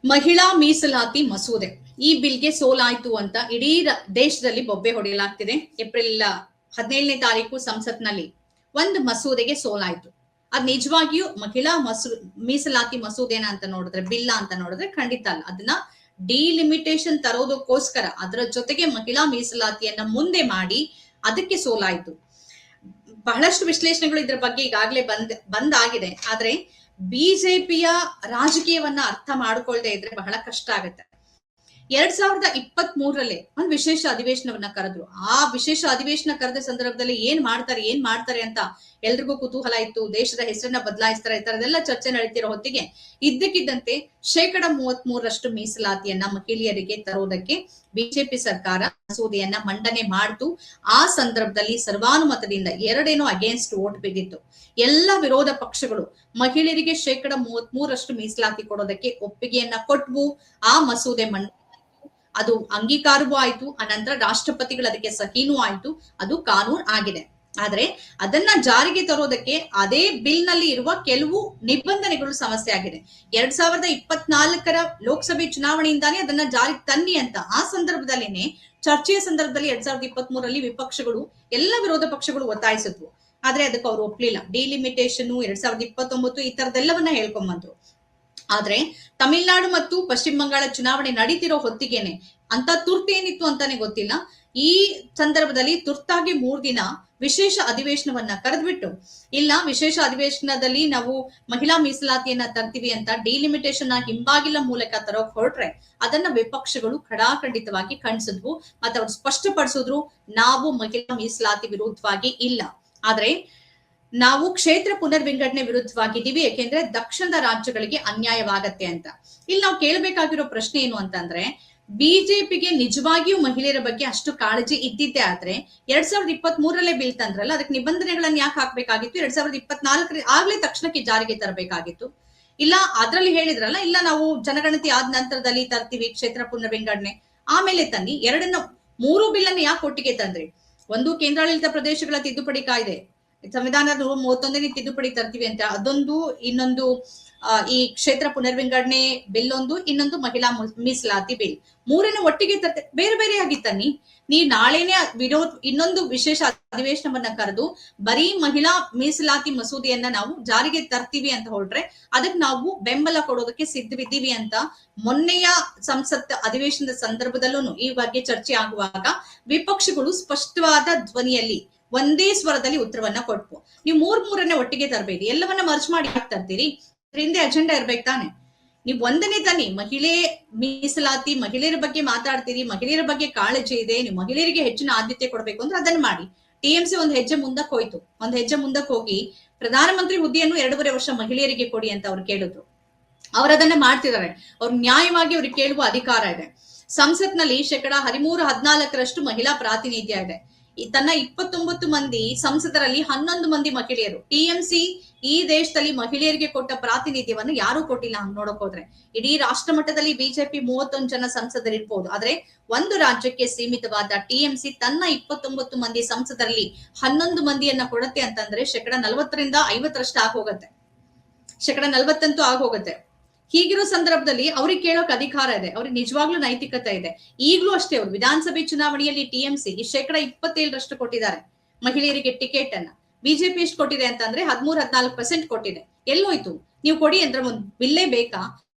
ಮಹಿಳಾ ಮೀಸಲಾತಿ ಮಸೂದೆ ಈ ಬಿಲ್ಗೆ ಸೋಲಾಯ್ತು ಅಂತ ಇಡೀ ದೇಶದಲ್ಲಿ ಬೊಬ್ಬೆ ಹೊಡೆಯಲಾಗ್ತಿದೆ. ಏಪ್ರಿಲ್ 17ನೇ ತಾರೀಕು ಸಂಸತ್ನಲ್ಲಿ ಒಂದು ಮಸೂದೆಗೆ ಸೋಲಾಯ್ತು. ಅದ್ ನಿಜವಾಗಿಯೂ ಮಹಿಳಾ ಮೀಸಲಾತಿ ಮಸೂದೆನ ಅಂತ ನೋಡಿದ್ರೆ, ಬಿಲ್ಲ ಅಂತ ನೋಡಿದ್ರೆ ಖಂಡಿತ ಅಲ್ಲ. ಅದನ್ನ ಡಿಲಿಮಿಟೇಷನ್ ತರೋದಕ್ಕೋಸ್ಕರ ಅದರ ಜೊತೆಗೆ ಮಹಿಳಾ ಮೀಸಲಾತಿಯನ್ನ ಮುಂದೆ ಮಾಡಿ ಅದಕ್ಕೆ ಸೋಲಾಯ್ತು. ಬಹಳಷ್ಟು ವಿಶ್ಲೇಷಣೆಗಳು ಇದ್ರ ಬಗ್ಗೆ ಈಗಾಗಲೇ ಬಂದಾಗಿದೆ. ಆದ್ರೆ ಬಿಜೆಪಿಯ ರಾಜಕೀಯವನ್ನ ಅರ್ಥ ಮಾಡ್ಕೊಳ್ದೆ ಇದ್ರೆ ಬಹಳ ಕಷ್ಟ ಆಗುತ್ತೆ. 2023ರಲ್ಲಿ ಒಂದು ವಿಶೇಷ ಅಧಿವೇಶನವನ್ನ ಕರೆದ್ರು. ಆ ವಿಶೇಷ ಅಧಿವೇಶನ ಕರೆದ ಸಂದರ್ಭದಲ್ಲಿ ಏನ್ ಮಾಡ್ತಾರೆ ಅಂತ ಎಲ್ರಿಗೂ ಕುತೂಹಲ ಇತ್ತು. ದೇಶದ ಹೆಸರನ್ನ ಬದಲಾಯಿಸ್ತಾರೆ, ಈ ತರದೆಲ್ಲ ಚರ್ಚೆ ನಡೀತಿರೋ ಹೊತ್ತಿಗೆ ಇದ್ದಕ್ಕಿದ್ದಂತೆ 33% ಮೀಸಲಾತಿಯನ್ನ ಮಹಿಳೆಯರಿಗೆ ತರೋದಕ್ಕೆ ಬಿಜೆಪಿ ಸರ್ಕಾರ ಮಸೂದೆಯನ್ನ ಮಂಡನೆ ಮಾಡ್ತು. ಆ ಸಂದರ್ಭದಲ್ಲಿ ಸರ್ವಾನುಮತದಿಂದ 2 ಅಗೇನ್ಸ್ಟ್ ವೋಟ್ ಬಿದ್ದಿತ್ತು. ಎಲ್ಲ ವಿರೋಧ ಪಕ್ಷಗಳು ಮಹಿಳೆಯರಿಗೆ 33% ಮೀಸಲಾತಿ ಕೊಡೋದಕ್ಕೆ ಒಪ್ಪಿಗೆಯನ್ನ ಕೊಟ್ವು. ಆ ಮಸೂದೆ ಅದು ಅಂಗೀಕಾರವೂ ಆಯ್ತು. ಅನಂತರ ರಾಷ್ಟ್ರಪತಿಗಳು ಅದಕ್ಕೆ ಸಹಿನೂ ಆಯ್ತು. ಅದು ಕಾನೂನು ಆಗಿದೆ. ಆದ್ರೆ ಅದನ್ನ ಜಾರಿಗೆ ತರೋದಕ್ಕೆ ಅದೇ ಬಿಲ್ ನಲ್ಲಿ ಇರುವ ಕೆಲವು ನಿಬಂಧನೆಗಳು ಸಮಸ್ಯೆ ಆಗಿದೆ. 2024ರ ಲೋಕಸಭೆ ಚುನಾವಣೆಯಿಂದಾನೇ ಅದನ್ನ ಜಾರಿಗೆ ತನ್ನಿ ಅಂತ ಆ ಸಂದರ್ಭದಲ್ಲಿನೇ ಚರ್ಚೆಯ ಸಂದರ್ಭದಲ್ಲಿ 2023ರಲ್ಲಿ ವಿಪಕ್ಷಗಳು ಎಲ್ಲ ವಿರೋಧ ಪಕ್ಷಗಳು ಒತ್ತಾಯಿಸಿದ್ವು. ಆದ್ರೆ ಅದಕ್ಕೆ ಅವ್ರು ಒಪ್ಲಿಲ್ಲ. ಡಿಲಿಮಿಟೇಷನ್ 2029 ಈ ತರದೆಲ್ಲವನ್ನ ಹೇಳ್ಕೊಂಬಂದ್ರು. ಆದ್ರೆ ತಮಿಳುನಾಡು ಮತ್ತು ಪಶ್ಚಿಮ ಬಂಗಾಳ ಚುನಾವಣೆ ನಡೀತಿರೋ ಹೊತ್ತಿಗೆನೆ ಅಂತ ತುರ್ತೇನಿತ್ತು ಅಂತಾನೆ ಗೊತ್ತಿಲ್ಲ. ಈ ಸಂದರ್ಭದಲ್ಲಿ ತುರ್ತಾಗಿ 3 ದಿನ ವಿಶೇಷ ಅಧಿವೇಶನವನ್ನ ಕರೆದ್ಬಿಟ್ಟು, ಇಲ್ಲ ವಿಶೇಷ ಅಧಿವೇಶನದಲ್ಲಿ ನಾವು ಮಹಿಳಾ ಮೀಸಲಾತಿಯನ್ನ ತರ್ತೀವಿ ಅಂತ ಡಿಲಿಮಿಟೇಷನ್ ಹಿಂಬಾಗಿಲ ಮೂಲಕ ತರೋಕ್ ಹೊರಟ್ರೆ ಅದನ್ನ ವಿಪಕ್ಷಗಳು ಖಡಾಖಂಡಿತವಾಗಿ ಖಂಡಿಸಿದ್ವು. ಮತ್ತೆ ಅವ್ರು ಸ್ಪಷ್ಟಪಡಿಸಿದ್ರು, ನಾವು ಮಹಿಳಾ ಮೀಸಲಾತಿ ವಿರುದ್ಧವಾಗಿ ಇಲ್ಲ, ಆದ್ರೆ ನಾವು ಕ್ಷೇತ್ರ ಪುನರ್ವಿಂಗಡಣೆ ವಿರುದ್ಧವಾಗಿದ್ದೀವಿ, ಯಾಕೆಂದ್ರೆ ದಕ್ಷಿಣದ ರಾಜ್ಯಗಳಿಗೆ ಅನ್ಯಾಯವಾಗತ್ತೆ ಅಂತ. ಇಲ್ಲಿ ನಾವು ಕೇಳಬೇಕಾಗಿರೋ ಪ್ರಶ್ನೆ ಏನು ಅಂತಂದ್ರೆ, ಬಿಜೆಪಿಗೆ ನಿಜವಾಗಿಯೂ ಮಹಿಳೆಯರ ಬಗ್ಗೆ ಅಷ್ಟು ಕಾಳಜಿ ಇದ್ದಿದ್ದೆ ಆದ್ರೆ 2023ರಲ್ಲೇ ಬಿಲ್ ತಂದ್ರಲ್ಲ, ಅದಕ್ಕೆ ನಿಬಂಧನೆಗಳನ್ನ ಯಾಕೆ ಹಾಕ್ಬೇಕಾಗಿತ್ತು? 2024 ಆಗ್ಲೇ ತಕ್ಷಣಕ್ಕೆ ಜಾರಿಗೆ ತರಬೇಕಾಗಿತ್ತು. ಇಲ್ಲ ಅದ್ರಲ್ಲಿ ಹೇಳಿದ್ರಲ್ಲ, ಇಲ್ಲ ನಾವು ಜನಗಣತಿ ಆದ ನಂತರದಲ್ಲಿ ತರ್ತೀವಿ ಕ್ಷೇತ್ರ ಪುನರ್ವಿಂಗಡಣೆ, ಆಮೇಲೆ ತನ್ನಿ. 3 ಬಿಲ್ ಅನ್ನು ಯಾಕೆ ಒಟ್ಟಿಗೆ ತಂದ್ರಿ? ಒಂದು ಕೇಂದ್ರಾಡಳಿತ ಪ್ರದೇಶಗಳ ತಿದ್ದುಪಡಿ ಕಾಯ್ದೆ, ಸಂವಿಧಾನದ 31ನೇ ತಿದ್ದುಪಡಿ ತರ್ತೀವಿ ಅಂತ ಅದೊಂದು, ಇನ್ನೊಂದು ಈ ಕ್ಷೇತ್ರ ಪುನರ್ವಿಂಗಡಣೆ ಬಿಲ್ ಒಂದು, ಇನ್ನೊಂದು ಮಹಿಳಾ ಮೀಸಲಾತಿ ಬಿಲ್, 3 ಒಟ್ಟಿಗೆ ಬೇರೆ ಬೇರೆ ಆಗಿತ್ತನ್ನಿ. ನೀವು ನಾಳೆನೆ ಇನ್ನೊಂದು ವಿಶೇಷ ಅಧಿವೇಶನವನ್ನ ಕರೆದು ಬರೀ ಮಹಿಳಾ ಮೀಸಲಾತಿ ಮಸೂದೆಯನ್ನ ನಾವು ಜಾರಿಗೆ ತರ್ತೀವಿ ಅಂತ ಹೊರಟ್ರೆ ಅದಕ್ಕೆ ನಾವು ಬೆಂಬಲ ಕೊಡೋದಕ್ಕೆ ಸಿದ್ಧವಿದ್ದೀವಿ ಅಂತ ಮೊನ್ನೆಯ ಸಂಸತ್ ಅಧಿವೇಶನದ ಸಂದರ್ಭದಲ್ಲೂ ಈ ಬಗ್ಗೆ ಚರ್ಚೆ ಆಗುವಾಗ ವಿಪಕ್ಷಗಳು ಸ್ಪಷ್ಟವಾದ ಧ್ವನಿಯಲ್ಲಿ ಒಂದೇ ಸ್ವರದಲ್ಲಿ ಉತ್ತರವನ್ನ ಕೊಟ್ವು. ನೀವು 3 ಒಟ್ಟಿಗೆ ತರಬೇಡಿ, ಎಲ್ಲವನ್ನ ಮರ್ಜ್ ಮಾಡಿ ತರ್ತೀರಿ, ಹಿಂದೆ ಅಜೆಂಡಾ ಇರ್ಬೇಕು ತಾನೆ. ನೀವು ಒಂದನೇ ತನ್ನಿ, ಮಹಿಳೆ ಮೀಸಲಾತಿ, ಮಹಿಳೆಯರ ಬಗ್ಗೆ ಮಾತಾಡ್ತೀರಿ, ಮಹಿಳೆಯರ ಬಗ್ಗೆ ಕಾಳಜಿ ಇದೆ, ನೀವು ಮಹಿಳೆಯರಿಗೆ ಹೆಚ್ಚಿನ ಆದ್ಯತೆ ಕೊಡ್ಬೇಕು ಅಂದ್ರೆ ಅದನ್ನ ಮಾಡಿ. ಟಿಎಂಸಿ ಒಂದ್ ಹೆಜ್ಜೆ ಮುಂದಕ್ಕೆ ಹೋಯ್ತು. ಒಂದ್ ಹೆಜ್ಜೆ ಮುಂದಕ್ಕೆ ಹೋಗಿ ಪ್ರಧಾನಮಂತ್ರಿ ಹುದ್ದೆಯನ್ನು 2.5 ವರ್ಷ ಮಹಿಳೆಯರಿಗೆ ಕೊಡಿ ಅಂತ ಅವ್ರು ಕೇಳಿದ್ರು. ಅವರದನ್ನ ಮಾಡ್ತಿದ್ದಾರೆ. ಅವ್ರು ನ್ಯಾಯವಾಗಿ ಅವ್ರಿಗೆ ಕೇಳುವ ಅಧಿಕಾರ ಇದೆ. ಸಂಸತ್ನಲ್ಲಿ 13-14% ಮಹಿಳಾ ಪ್ರಾತಿನಿಧ್ಯ ಇದೆ. ತನ್ನ 29 ಮಂದಿ ಸಂಸದರಲ್ಲಿ 11 ಮಂದಿ ಮಹಿಳೆಯರು. ಟಿಎಂಸಿ ಈ ದೇಶದಲ್ಲಿ ಮಹಿಳೆಯರಿಗೆ ಕೊಟ್ಟ ಪ್ರಾತಿನಿಧ್ಯವನ್ನು ಯಾರು ಕೊಟ್ಟಿಲ್ಲ. ಹಂಗ್ ನೋಡಕ್ ಹೋದ್ರೆ ಇಡೀ ರಾಷ್ಟ್ರ ಮಟ್ಟದಲ್ಲಿ ಬಿಜೆಪಿ 31 ಜನ ಸಂಸದರಿರ್ಬೋದು, ಆದ್ರೆ ಒಂದು ರಾಜ್ಯಕ್ಕೆ ಸೀಮಿತವಾದ ಟಿಎಂಸಿ ತನ್ನ 29 ಮಂದಿ ಸಂಸದರಲ್ಲಿ 11 ಮಂದಿಯನ್ನ ಕೊಡುತ್ತೆ ಅಂತಂದ್ರೆ 40-50% ಆಗೋಗತ್ತೆ. 40% ಆಗೋಗತ್ತೆ. ಹೀಗಿರೋ ಸಂದರ್ಭದಲ್ಲಿ ಅವ್ರಿಗೆ ಕೇಳೋಕ್ ಅಧಿಕಾರ ಇದೆ, ಅವ್ರಿಗೆ ನಿಜವಾಗ್ಲೂ ನೈತಿಕತೆ ಇದೆ. ಈಗ್ಲೂ ಅಷ್ಟೇ ಅವ್ರು ವಿಧಾನಸಭೆ ಚುನಾವಣೆಯಲ್ಲಿ ಟಿಎಂಸಿ 27% ಕೊಟ್ಟಿದ್ದಾರೆ ಮಹಿಳೆಯರಿಗೆ ಟಿಕೆಟ್ ಅನ್ನ. ಬಿಜೆಪಿ ಎಷ್ಟು ಕೊಟ್ಟಿದೆ ಅಂತಂದ್ರೆ 13-14% ಕೊಟ್ಟಿದೆ. ಎಲ್ಲೋಯ್ತು? ನೀವು ಕೊಡಿ ಅಂದ್ರೆ ಒಂದು ಬಿಲ್ಲೇ ಬೇಕಾ?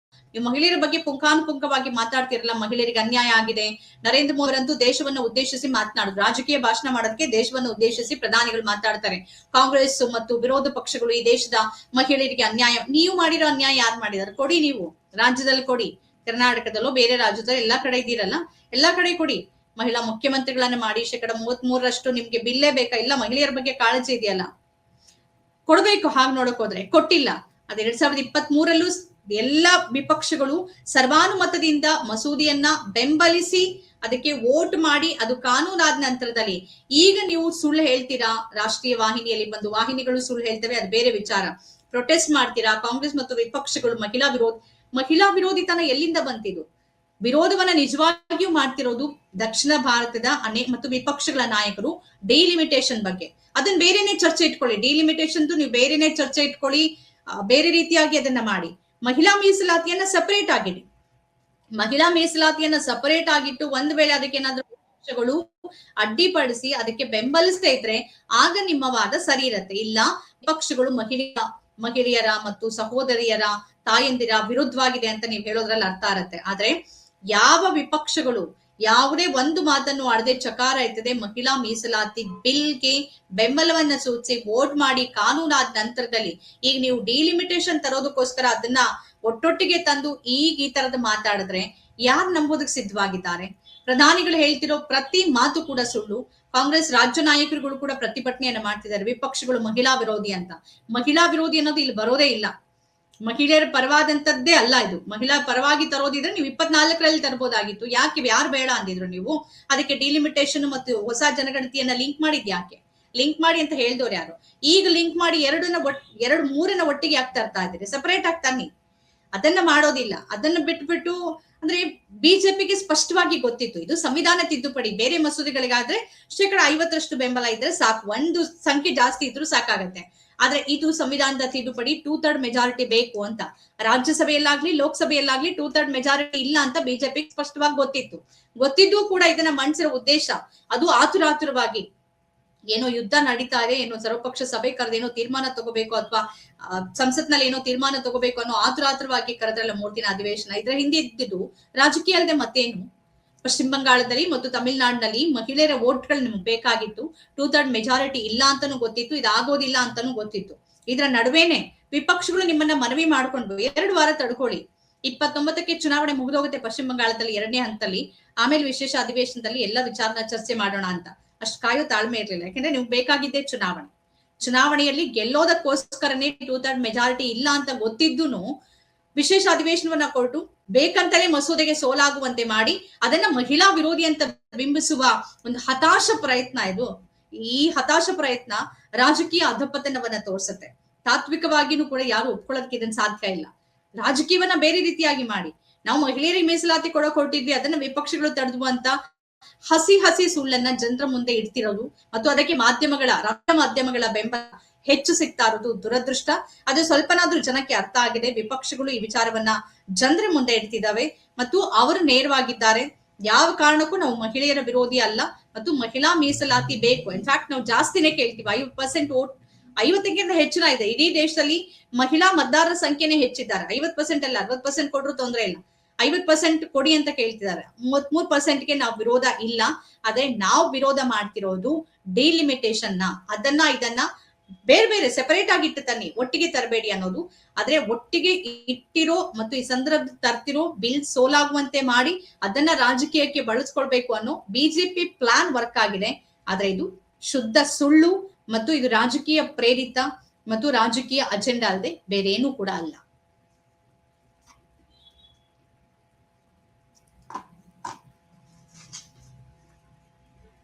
ನೀವು ಮಹಿಳೆಯರ ಬಗ್ಗೆ ಪುಂಖಾನುಪುಂಖವಾಗಿ ಮಾತಾಡ್ತಿರಲ್ಲ, ಮಹಿಳೆಯರಿಗೆ ಅನ್ಯಾಯ ಆಗಿದೆ. ನರೇಂದ್ರ ಮೋದಿ ಅವರಂತೂ ದೇಶವನ್ನು ಉದ್ದೇಶಿಸಿ ಮಾತನಾಡಿದ್ರು. ರಾಜಕೀಯ ಭಾಷಣ ಮಾಡೋದಕ್ಕೆ ದೇಶವನ್ನು ಉದ್ದೇಶಿಸಿ ಪ್ರಧಾನಿಗಳು ಮಾತಾಡ್ತಾರೆ. ಕಾಂಗ್ರೆಸ್ ಮತ್ತು ವಿರೋಧ ಪಕ್ಷಗಳು ಈ ದೇಶದ ಮಹಿಳೆಯರಿಗೆ ಅನ್ಯಾಯ, ನೀವು ಮಾಡಿರೋ ಅನ್ಯಾಯ ಯಾರು ಮಾಡಿದಾರೆ? ಕೊಡಿ, ನೀವು ರಾಜ್ಯದಲ್ಲಿ ಕೊಡಿ, ಕರ್ನಾಟಕದಲ್ಲೋ ಬೇರೆ ರಾಜ್ಯದಲ್ಲಿ ಎಲ್ಲಾ ಕಡೆ ಇದ್ದೀರಲ್ಲ, ಎಲ್ಲಾ ಕಡೆ ಕೊಡಿ. ಮಹಿಳಾ ಮುಖ್ಯಮಂತ್ರಿಗಳನ್ನ ಮಾಡಿ 33% ನಿಮ್ಗೆ ಬಿಲ್ಲೇ ಬೇಕಾ? ಇಲ್ಲ ಮಹಿಳೆಯರ ಬಗ್ಗೆ ಕಾಳಜಿ ಇದೆಯಲ್ಲ, ಕೊಡ್ಬೇಕು. ಹಾಗೆ ನೋಡಕ್ ಹೋದ್ರೆ ಕೊಟ್ಟಿಲ್ಲ. ಅದ್ 2023ರಲ್ಲೂ ಎಲ್ಲ ವಿಪಕ್ಷಗಳು ಸರ್ವಾನುಮತದಿಂದ ಮಸೂದೆಯನ್ನ ಬೆಂಬಲಿಸಿ ಅದಕ್ಕೆ ವೋಟ್ ಮಾಡಿ ಅದು ಕಾನೂನಾದ ನಂತರದಲ್ಲಿ ಈಗ ನೀವು ಸುಳ್ಳು ಹೇಳ್ತೀರಾ, ರಾಷ್ಟ್ರೀಯ ವಾಹಿನಿಯಲ್ಲಿ ಬಂದು ವಾಹಿನಿಗಳು ಸುಳ್ಳು ಹೇಳ್ತವೆ, ಅದು ಬೇರೆ ವಿಚಾರ. ಪ್ರೊಟೆಸ್ಟ್ ಮಾಡ್ತೀರಾ ಕಾಂಗ್ರೆಸ್ ಮತ್ತು ವಿಪಕ್ಷಗಳು. ಮಹಿಳಾ ವಿರೋಧಿತನ ಎಲ್ಲಿಂದ ಬಂತಿದ್ದು? ವಿರೋಧವನ್ನ ನಿಜವಾಗಿಯೂ ಮಾಡ್ತಿರೋದು ದಕ್ಷಿಣ ಭಾರತದ ಮತ್ತು ವಿಪಕ್ಷಗಳ ನಾಯಕರು ಡಿಲಿಮಿಟೇಷನ್ ಬಗ್ಗೆ. ಅದನ್ನ ಬೇರೆನೆ ಚರ್ಚೆ ಇಟ್ಕೊಳ್ಳಿ. ಡಿಲಿಮಿಟೇಷನ್ ನೀವು ಬೇರೆನೆ ಚರ್ಚೆ ಇಟ್ಕೊಳ್ಳಿ, ಬೇರೆ ರೀತಿಯಾಗಿ ಅದನ್ನ ಮಾಡಿ. ಮಹಿಳಾ ಮೀಸಲಾತಿಯನ್ನ ಸಪರೇಟ್ ಆಗಿಡಿ. ಮಹಿಳಾ ಮೀಸಲಾತಿಯನ್ನ ಸಪರೇಟ್ ಆಗಿಟ್ಟು ಒಂದ್ ವೇಳೆ ಅದಕ್ಕೆ ಏನಾದ್ರೂ ಪಕ್ಷಗಳು ಅಡ್ಡಿಪಡಿಸಿ ಅದಕ್ಕೆ ಬೆಂಬಲಿಸ್ತಾ ಇದ್ರೆ ಆಗ ನಿಮ್ಮ ವಾದ ಸರಿ ಇರತ್ತೆ. ಇಲ್ಲ ಪಕ್ಷಗಳು ಮಹಿಳೆಯರ ಮತ್ತು ಸಹೋದರಿಯರ ತಾಯಂದಿರ ವಿರುದ್ಧವಾಗಿದೆ ಅಂತ ನೀವು ಹೇಳೋದ್ರಲ್ಲಿ ಅರ್ಥ ಇರತ್ತೆ. ಆದ್ರೆ ಯಾವ ವಿಪಕ್ಷಗಳು ಯಾವುದೇ ಒಂದು ಮಾತನ್ನು ಆಡದೆ ಚಕಾರ ಎತ್ತದೆ ಮಹಿಳಾ ಮೀಸಲಾತಿ ಬಿಲ್ಗೆ ಬೆಂಬಲವನ್ನ ಸೂಚಿಸಿ ವೋಟ್ ಮಾಡಿ ಕಾನೂನಾದ ನಂತರದಲ್ಲಿ ಈಗ ನೀವು ಡಿಲಿಮಿಟೇಷನ್ ತರೋದಕ್ಕೋಸ್ಕರ ಅದನ್ನ ಒಟ್ಟೊಟ್ಟಿಗೆ ತಂದು ಈಗ ಈ ತರದ ಮಾತಾಡಿದ್ರೆ ಯಾರು ನಂಬೋದಕ್ಕೆ ಸಿದ್ಧವಾಗಿದ್ದಾರೆ? ಪ್ರಧಾನಿಗಳು ಹೇಳ್ತಿರೋ ಪ್ರತಿ ಮಾತು ಕೂಡ ಸುಳ್ಳು. ಕಾಂಗ್ರೆಸ್ ರಾಜ್ಯ ನಾಯಕರುಗಳು ಕೂಡ ಪ್ರತಿಭಟನೆಯನ್ನ ಮಾಡ್ತಿದ್ದಾರೆ, ವಿಪಕ್ಷಗಳು ಮಹಿಳಾ ವಿರೋಧಿ ಅಂತ. ಮಹಿಳಾ ವಿರೋಧಿ ಅನ್ನೋದು ಇಲ್ಲಿ ಬರೋದೇ ಇಲ್ಲ. ಮಹಿಳೆಯರ ಪರವಾದಂತದ್ದೇ ಅಲ್ಲ ಇದು. ಮಹಿಳಾ ಪರವಾಗಿ ತರೋದಿದ್ರೆ ನೀವು 24ರಲ್ಲಿ ತರಬಹುದಾಗಿತ್ತು. ಯಾಕೆ ಯಾರು ಬೇಡ ಅಂದಿದ್ರು ನೀವು? ಅದಕ್ಕೆ ಡಿಲಿಮಿಟೇಷನ್ ಮತ್ತು ಹೊಸ ಜನಗಣತಿಯನ್ನ ಲಿಂಕ್ ಮಾಡಿದ್ ಯಾಕೆ? ಲಿಂಕ್ ಮಾಡಿ ಅಂತ ಹೇಳ್ದವ್ರು ಯಾರು? ಈಗ ಲಿಂಕ್ ಮಾಡಿ ಎರಡು ಮೂರನ್ನ ಒಟ್ಟಿಗೆ ಯಾಕೆ ತರ್ತಾ ಇದ್ದೀರಿ? ಸಪರೇಟ್ ಆಗಿ ತನ್ನಿ. ಅದನ್ನ ಮಾಡೋದಿಲ್ಲ. ಅದನ್ನ ಬಿಟ್ಬಿಟ್ಟು ಅಂದ್ರೆ ಬಿಜೆಪಿಗೆ ಸ್ಪಷ್ಟವಾಗಿ ಗೊತ್ತಿತ್ತು ಇದು ಸಂವಿಧಾನ ತಿದ್ದುಪಡಿ. ಬೇರೆ ಮಸೂದೆಗಳಿಗಾದ್ರೆ 50% ಬೆಂಬಲ ಇದ್ರೆ ಸಾಕು, ಒಂದು ಸಂಖ್ಯೆ ಜಾಸ್ತಿ ಇದ್ರೂ ಸಾಕಾಗತ್ತೆ. ಆದ್ರೆ ಇದು ಸಂವಿಧಾನದ ತಿದ್ದುಪಡಿ 2/3 ಮೆಜಾರಿಟಿ ಬೇಕು ಅಂತ. ರಾಜ್ಯಸಭೆಯಲ್ಲಾಗ್ಲಿ ಲೋಕಸಭೆಯಲ್ಲಾಗ್ಲಿ 2/3 ಮೆಜಾರಿಟಿ ಇಲ್ಲ ಅಂತ ಬಿಜೆಪಿ ಸ್ಪಷ್ಟವಾಗಿ ಗೊತ್ತಿದ್ದು ಕೂಡ ಇದನ್ನ ಮಂಡಿಸಿರೋ ಉದ್ದೇಶ ಅದು ಆತುರಾತುರವಾಗಿ ಏನೋ ಯುದ್ಧ ನಡೀತಾ ಇದೆ, ಏನೋ ಸರ್ವಪಕ್ಷ ಸಭೆ ಕರೆದೇನೋ ತೀರ್ಮಾನ ತಗೋಬೇಕು ಅಥವಾ ಸಂಸತ್ನಲ್ಲಿ ಏನೋ ತೀರ್ಮಾನ ತಗೋಬೇಕು ಅನ್ನೋ ಆತುರಾತುರವಾಗಿ ಕರೆದ್ರಲ್ಲ 3 ದಿನ ಅಧಿವೇಶನ. ಇದ್ರ ಹಿಂದೆ ಇದ್ದಿದ್ದು ರಾಜಕೀಯ ಅಲ್ಲದೆ ಮತ್ತೇನು? ಪಶ್ಚಿಮ ಬಂಗಾಳದಲ್ಲಿ ಮತ್ತು ತಮಿಳುನಾಡಿನಲ್ಲಿ ಮಹಿಳೆಯರ ವೋಟ್ಗಳು ನಿಮ್ಗೆ ಬೇಕಾಗಿತ್ತು. 2/3 ಮೆಜಾರಿಟಿ ಇಲ್ಲ ಅಂತಾನು ಗೊತ್ತಿತ್ತು, ಇದಾಗೋದಿಲ್ಲ ಅಂತಾನು ಗೊತ್ತಿತ್ತು. ಇದ್ರ ನಡುವೆನೆ ವಿಪಕ್ಷಗಳು ನಿಮ್ಮನ್ನ ಮನವಿ ಮಾಡ್ಕೊಂಡು 2 ವಾರ ತಡ್ಕೊಳ್ಳಿ, 29ಕ್ಕೆ ಚುನಾವಣೆ ಮುಗಿದೋಗುತ್ತೆ ಪಶ್ಚಿಮ ಬಂಗಾಳದಲ್ಲಿ 2ನೇ ಹಂತದಲ್ಲಿ, ಆಮೇಲೆ ವಿಶೇಷ ಅಧಿವೇಶನದಲ್ಲಿ ಎಲ್ಲ ವಿಚಾರನ ಚರ್ಚೆ ಮಾಡೋಣ ಅಂತ. ಅಷ್ಟು ಕಾಯೋ ತಾಳ್ಮೆ ಇರ್ಲಿಲ್ಲ. ಯಾಕಂದ್ರೆ ನೀವು ಬೇಕಾಗಿದ್ದೆ ಚುನಾವಣೆಯಲ್ಲಿ ಗೆಲ್ಲೋದಕ್ಕೋಸ್ಕರನೇ 2/3 ಮೆಜಾರಿಟಿ ಇಲ್ಲ ಅಂತ ಗೊತ್ತಿದ್ದೂನು ವಿಶೇಷ ಅಧಿವೇಶನವನ್ನ ಕೊಟ್ಟು ಬೇಕಂತಲೇ ಮಸೂದೆಗೆ ಸೋಲಾಗುವಂತೆ ಮಾಡಿ ಅದನ್ನ ಮಹಿಳಾ ವಿರೋಧಿ ಅಂತ ಬಿಂಬಿಸುವ ಒಂದು ಹತಾಶ ಪ್ರಯತ್ನ ಇದು. ಈ ಹತಾಶ ಪ್ರಯತ್ನ ರಾಜಕೀಯ ಅಧಪತನವನ್ನ ತೋರಿಸುತ್ತೆ. ತಾತ್ವಿಕವಾಗಿನೂ ಕೂಡ ಯಾರು ಒಪ್ಕೊಳ್ಳೋದಕ್ಕೆ ಇದನ್ನ ಸಾಧ್ಯ ಇಲ್ಲ. ರಾಜಕೀಯವನ್ನ ಬೇರೆ ರೀತಿಯಾಗಿ ಮಾಡಿ ನಾವು ಮಹಿಳೆಯರಿಗೆ ಮೀಸಲಾತಿ ಕೊಟ್ಟಿದ್ವಿ, ಅದನ್ನ ವಿಪಕ್ಷಗಳು ತಡೆದು ಅಂತ ಹಸಿ ಸುಳ್ಳನ್ನ ಜನರ ಮುಂದೆ ಇಡ್ತಿರೋದು ಮತ್ತು ಅದಕ್ಕೆ ರಾಷ್ಟ್ರ ಮಾಧ್ಯಮಗಳ ಬೆಂಬಲ ಹೆಚ್ಚು ಸಿಗ್ತಾ ಇರೋದು ದುರದೃಷ್ಟ. ಅದು ಸ್ವಲ್ಪನಾದ್ರೂ ಜನಕ್ಕೆ ಅರ್ಥ ಆಗಿದೆ. ವಿಪಕ್ಷಗಳು ಈ ವಿಚಾರವನ್ನ ಜನರ ಮುಂದೆ ಇಡ್ತಿದ್ದಾವೆ ಮತ್ತು ಅವರು ನೇರವಾಗಿದ್ದಾರೆ. ಯಾವ ಕಾರಣಕ್ಕೂ ನಾವು ಮಹಿಳೆಯರ ವಿರೋಧಿ ಅಲ್ಲ ಮತ್ತು ಮಹಿಳಾ ಮೀಸಲಾತಿ ಬೇಕು. ಇನ್ಫ್ಯಾಕ್ಟ್ ನಾವು ಜಾಸ್ತಿನೇ ಕೇಳ್ತೀವಿ. 50% ವೋಟ್ 50ಕ್ಕಿಂತ ಹೆಚ್ಚಿನ ಇದೆ. ಇಡೀ ದೇಶದಲ್ಲಿ ಮಹಿಳಾ ಮತದಾರರ ಸಂಖ್ಯೆನೇ ಹೆಚ್ಚಿದ್ದಾರೆ. 50% ಅಲ್ಲ, 60% ಕೊಡ್ರು ತೊಂದರೆ ಇಲ್ಲ, 50% ಕೊಡಿ ಅಂತ ಕೇಳ್ತಿದ್ದಾರೆ. 33%ಗೆ ನಾವು ವಿರೋಧ ಇಲ್ಲ. ಆದ್ರೆ ನಾವು ವಿರೋಧ ಮಾಡ್ತಿರೋದು ಡಿಲಿಮಿಟೇಷನ್ ನ. ಇದನ್ನ ಬೇರೆ ಸೆಪರೇಟ್ ಆಗಿ ಇಟ್ಟು ತನ್ನಿ, ಒಟ್ಟಿಗೆ ತರಬೇಡಿ ಅನ್ನೋದು. ಆದ್ರೆ ಒಟ್ಟಿಗೆ ಇಟ್ಟಿರೋ ಮತ್ತು ಈ ಸಂದರ್ಭ ತರ್ತಿರೋ ಬಿಲ್ ಸೋಲಾಗುವಂತೆ ಮಾಡಿ ಅದನ್ನ ರಾಜಕೀಯಕ್ಕೆ ಬಳಸ್ಕೊಳ್ಬೇಕು ಅನ್ನೋ ಬಿಜೆಪಿ ಪ್ಲಾನ್ ವರ್ಕ್ ಆಗಿದೆ. ಆದ್ರೆ ಇದು ಶುದ್ಧ ಸುಳ್ಳು ಮತ್ತು ಇದು ರಾಜಕೀಯ ಪ್ರೇರಿತ ಮತ್ತು ರಾಜಕೀಯ ಅಜೆಂಡಾ ಅಲ್ಲದೆ ಬೇರೇನೂ ಕೂಡ ಅಲ್ಲ.